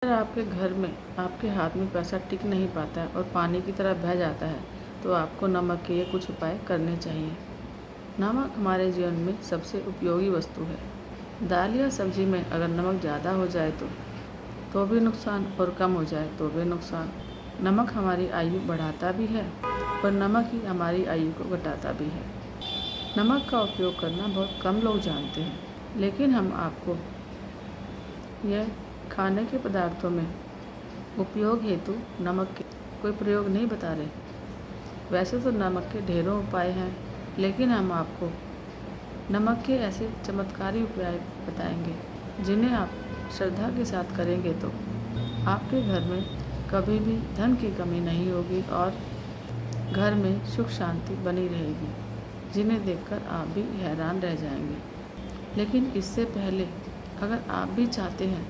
अगर आपके घर में आपके हाथ में पैसा टिक नहीं पाता है और पानी की तरह बह जाता है तो आपको नमक के ये कुछ उपाय करने चाहिए। नमक हमारे जीवन में सबसे उपयोगी वस्तु है। दाल या सब्जी में अगर नमक ज़्यादा हो जाए तो भी नुकसान और कम हो जाए तो भी नुकसान। नमक हमारी आयु बढ़ाता भी है और नमक ही हमारी आयु को घटाता भी है। नमक का उपयोग करना बहुत कम लोग जानते हैं, लेकिन हम आपको यह खाने के पदार्थों में उपयोग हेतु नमक के कोई प्रयोग नहीं बता रहे। वैसे तो नमक के ढेरों उपाय हैं, लेकिन हम आपको नमक के ऐसे चमत्कारी उपाय बताएंगे जिन्हें आप श्रद्धा के साथ करेंगे तो आपके घर में कभी भी धन की कमी नहीं होगी और घर में सुख शांति बनी रहेगी, जिन्हें देखकर आप भी हैरान रह जाएंगे। लेकिन इससे पहले अगर आप भी चाहते हैं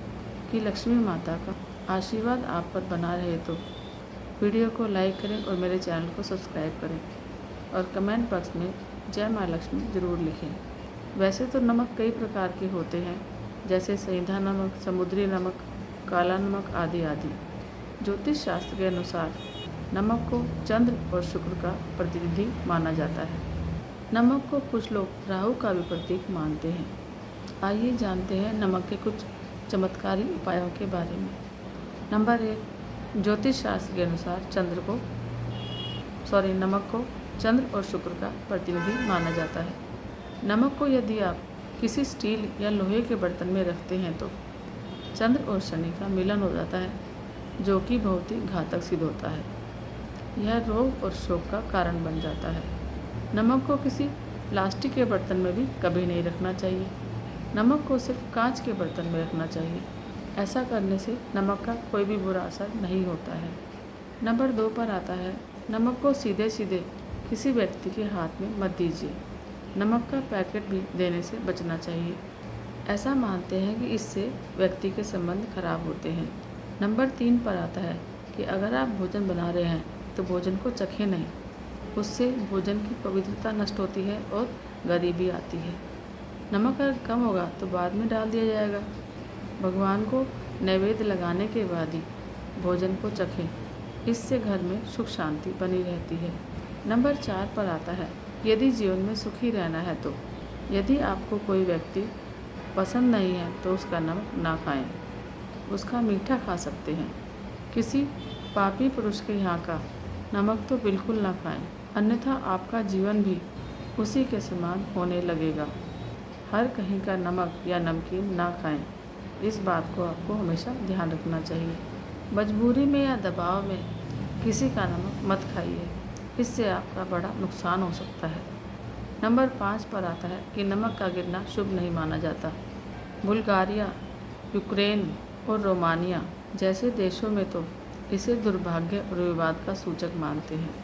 कि लक्ष्मी माता का आशीर्वाद आप पर बना रहे तो वीडियो को लाइक करें और मेरे चैनल को सब्सक्राइब करें और कमेंट बॉक्स में जय माँ लक्ष्मी ज़रूर लिखें। वैसे तो नमक कई प्रकार के होते हैं, जैसे सेंधा नमक, समुद्री नमक, काला नमक आदि आदि। ज्योतिष शास्त्र के अनुसार नमक को चंद्र और शुक्र का प्रतिनिधि माना जाता है। नमक को कुछ लोग राहु का भी प्रतीक मानते हैं। आइए जानते हैं नमक के कुछ चमत्कारी उपायों के बारे में। नंबर 1, ज्योतिष शास्त्र के अनुसार नमक को चंद्र और शुक्र का प्रतिनिधि माना जाता है। नमक को यदि आप किसी स्टील या लोहे के बर्तन में रखते हैं तो चंद्र और शनि का मिलन हो जाता है, जो कि बहुत ही घातक सिद्ध होता है। यह रोग और शोक का कारण बन जाता है। नमक को किसी प्लास्टिक के बर्तन में भी कभी नहीं रखना चाहिए। नमक को सिर्फ कांच के बर्तन में रखना चाहिए। ऐसा करने से नमक का कोई भी बुरा असर नहीं होता है। नंबर 2 पर आता है, नमक को सीधे सीधे किसी व्यक्ति के हाथ में मत दीजिए। नमक का पैकेट भी देने से बचना चाहिए। ऐसा मानते हैं कि इससे व्यक्ति के संबंध खराब होते हैं। नंबर 3 पर आता है कि अगर आप भोजन बना रहे हैं तो भोजन को चखें नहीं। उससे भोजन की पवित्रता नष्ट होती है और गरीबी आती है। नमक अगर कम होगा तो बाद में डाल दिया जाएगा। भगवान को नैवेद्य लगाने के बाद ही भोजन को चखें। इससे घर में सुख शांति बनी रहती है। नंबर 4 पर आता है, यदि जीवन में सुखी रहना है तो यदि आपको कोई व्यक्ति पसंद नहीं है तो उसका नमक ना खाएं। उसका मीठा खा सकते हैं। किसी पापी पुरुष के यहाँ का नमक तो बिल्कुल ना खाएं, अन्यथा आपका जीवन भी उसी के समान होने लगेगा। हर कहीं का नमक या नमकीन ना खाएं। इस बात को आपको हमेशा ध्यान रखना चाहिए। मजबूरी में या दबाव में किसी का नमक मत खाइए, इससे आपका बड़ा नुकसान हो सकता है। नंबर 5 पर आता है कि नमक का गिरना शुभ नहीं माना जाता। बुल्गारिया, यूक्रेन और रोमानिया जैसे देशों में तो इसे दुर्भाग्य और विवाद का सूचक मानते हैं।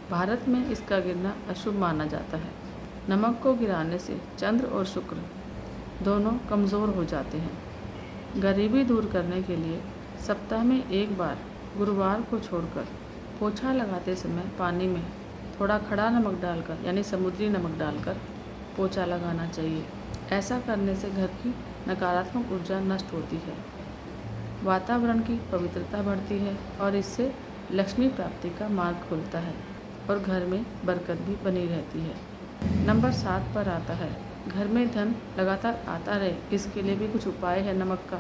भारत में इसका गिरना अशुभ माना जाता है। नमक को गिराने से चंद्र और शुक्र दोनों कमज़ोर हो जाते हैं। गरीबी दूर करने के लिए सप्ताह में एक बार गुरुवार को छोड़कर पोछा लगाते समय पानी में थोड़ा खड़ा नमक डालकर यानी समुद्री नमक डालकर पोछा लगाना चाहिए। ऐसा करने से घर की नकारात्मक ऊर्जा नष्ट होती है, वातावरण की पवित्रता बढ़ती है और इससे लक्ष्मी प्राप्ति का मार्ग खुलता है और घर में बरकत भी बनी रहती है। नंबर 7 पर आता है, घर में धन लगातार आता रहे इसके लिए भी कुछ उपाय है नमक का।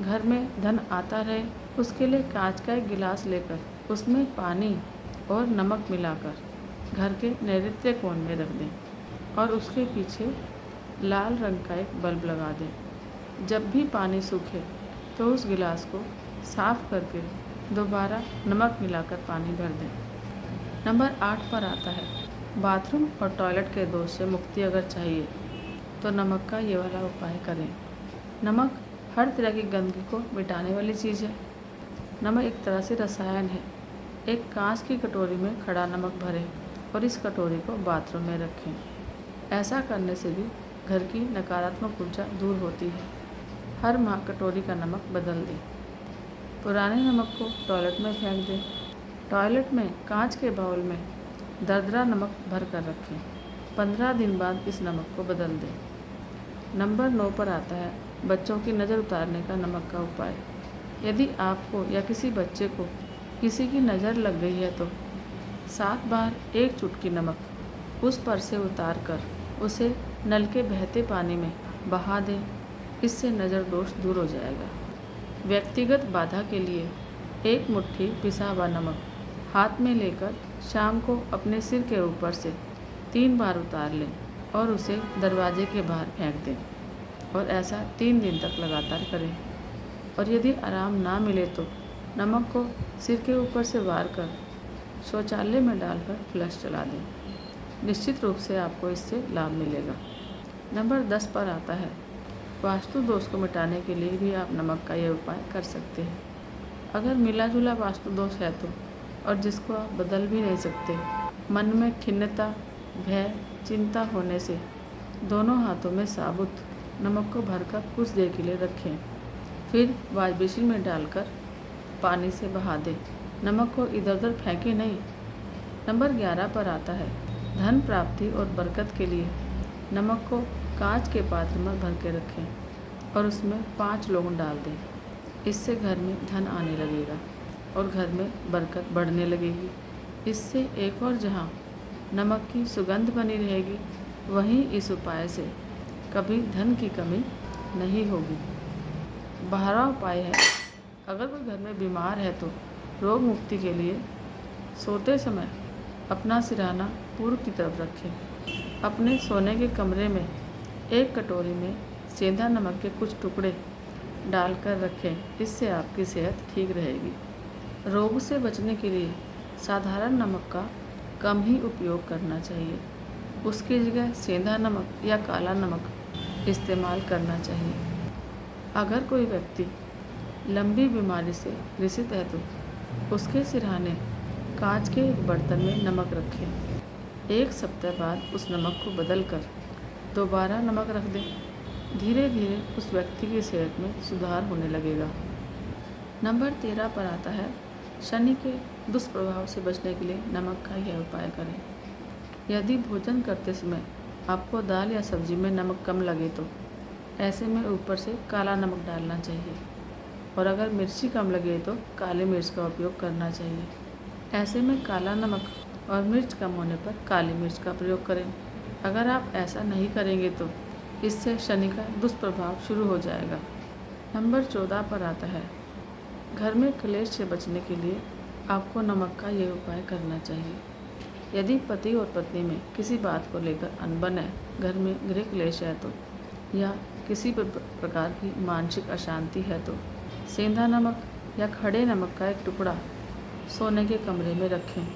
घर में धन आता रहे उसके लिए कांच का एक गिलास लेकर उसमें पानी और नमक मिलाकर घर के नैऋत्य कोण में रख दें और उसके पीछे लाल रंग का एक बल्ब लगा दें। जब भी पानी सूखे तो उस गिलास को साफ करके दोबारा नमक मिलाकर पानी भर दें। नंबर 8 पर आता है, बाथरूम और टॉयलेट के दोष से मुक्ति अगर चाहिए तो नमक का ये वाला उपाय करें। नमक हर तरह की गंदगी को मिटाने वाली चीज़ है। नमक एक तरह से रसायन है। एक कांच की कटोरी में खड़ा नमक भरें और इस कटोरी को बाथरूम में रखें। ऐसा करने से भी घर की नकारात्मक ऊर्जा दूर होती है। हर माह कटोरी का नमक बदल दें। पुराने नमक को टॉयलेट में फेंक दें। टॉयलेट में कांच के बाउल में दरदरा नमक भर कर रखें। 15 दिन बाद इस नमक को बदल दें। नंबर 9 पर आता है, बच्चों की नज़र उतारने का नमक का उपाय। यदि आपको या किसी बच्चे को किसी की नज़र लग गई है तो 7 बार एक चुटकी नमक उस पर से उतार कर उसे नल के बहते पानी में बहा दें। इससे नज़र दोष दूर हो जाएगा। व्यक्तिगत बाधा के लिए एक मुट्ठी पिसा हुआ नमक हाथ में लेकर शाम को अपने सिर के ऊपर से 3 बार उतार लें और उसे दरवाजे के बाहर फेंक दें और ऐसा 3 दिन तक लगातार करें। और यदि आराम ना मिले तो नमक को सिर के ऊपर से वार कर शौचालय में डालकर फ्लश चला दें। निश्चित रूप से आपको इससे लाभ मिलेगा। नंबर 10 पर आता है, वास्तु दोष को मिटाने के लिए भी आप नमक का यह उपाय कर सकते हैं। अगर मिला जुला वास्तु दोष है तो, और जिसको आप बदल भी नहीं सकते, मन में खिन्नता, भय, चिंता होने से दोनों हाथों में साबुत नमक को भरकर कुछ देर के लिए रखें। फिर वॉश बेसिन में डालकर पानी से बहा दें। नमक को इधर उधर फेंके नहीं। नंबर 11 पर आता है, धन प्राप्ति और बरकत के लिए नमक को कांच के पात्र में भर के रखें और उसमें 5 लौंग डाल दें। इससे घर में धन आने लगेगा और घर में बरकत बढ़ने लगेगी। इससे एक और जहाँ नमक की सुगंध बनी रहेगी, वहीं इस उपाय से कभी धन की कमी नहीं होगी। 12वां उपाय है, अगर कोई घर में बीमार है तो रोग मुक्ति के लिए सोते समय अपना सिरहाना पूर्व की तरफ रखें। अपने सोने के कमरे में एक कटोरी में सेंधा नमक के कुछ टुकड़े डालकर रखें। इससे आपकी सेहत ठीक रहेगी। रोग से बचने के लिए साधारण नमक का कम ही उपयोग करना चाहिए। उसकी जगह सेंधा नमक या काला नमक इस्तेमाल करना चाहिए। अगर कोई व्यक्ति लंबी बीमारी से ग्रसित है तो उसके सिरहाने कांच के एक बर्तन में नमक रखें। 1 सप्ताह बाद उस नमक को बदल कर दोबारा नमक रख दें। धीरे धीरे उस व्यक्ति की सेहत में सुधार होने लगेगा। नंबर 13 पर आता है, शनि के दुष्प्रभाव से बचने के लिए नमक का यह उपाय करें। यदि भोजन करते समय आपको दाल या सब्जी में नमक कम लगे तो ऐसे में ऊपर से काला नमक डालना चाहिए, और अगर मिर्ची कम लगे तो काली मिर्च का उपयोग करना चाहिए। ऐसे में काला नमक और मिर्च कम होने पर काली मिर्च का प्रयोग करें। अगर आप ऐसा नहीं करेंगे तो इससे शनि का दुष्प्रभाव शुरू हो जाएगा। नंबर 14 पर आता है, घर में क्लेश से बचने के लिए आपको नमक का यह उपाय करना चाहिए। यदि पति और पत्नी में किसी बात को लेकर अनबन है, घर में गृह क्लेश है तो, या किसी प्रकार की मानसिक अशांति है तो सेंधा नमक या खड़े नमक का एक टुकड़ा सोने के कमरे में रखें।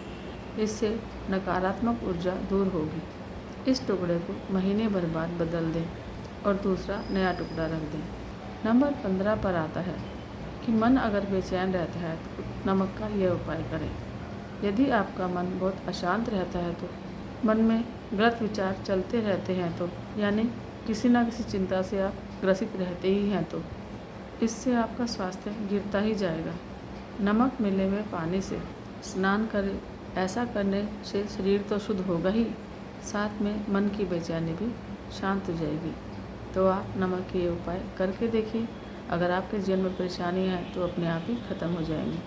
इससे नकारात्मक ऊर्जा दूर होगी। इस टुकड़े को महीने भर बाद बदल दें और दूसरा नया टुकड़ा रख दें। नंबर 15 पर आता है कि मन अगर बेचैन रहता है तो नमक का यह उपाय करें। यदि आपका मन बहुत अशांत रहता है तो, मन में गलत विचार चलते रहते हैं तो, यानी किसी न किसी चिंता से आप ग्रसित रहते ही हैं तो इससे आपका स्वास्थ्य गिरता ही जाएगा। नमक मिले हुए पानी से स्नान करें। ऐसा करने से शरीर तो शुद्ध होगा ही, साथ में मन की बेचैनी भी शांत हो जाएगी। तो आप नमक के ये उपाय करके देखिए। अगर आपके जीवन में परेशानी है तो अपने आप ही खत्म हो जाएंगी।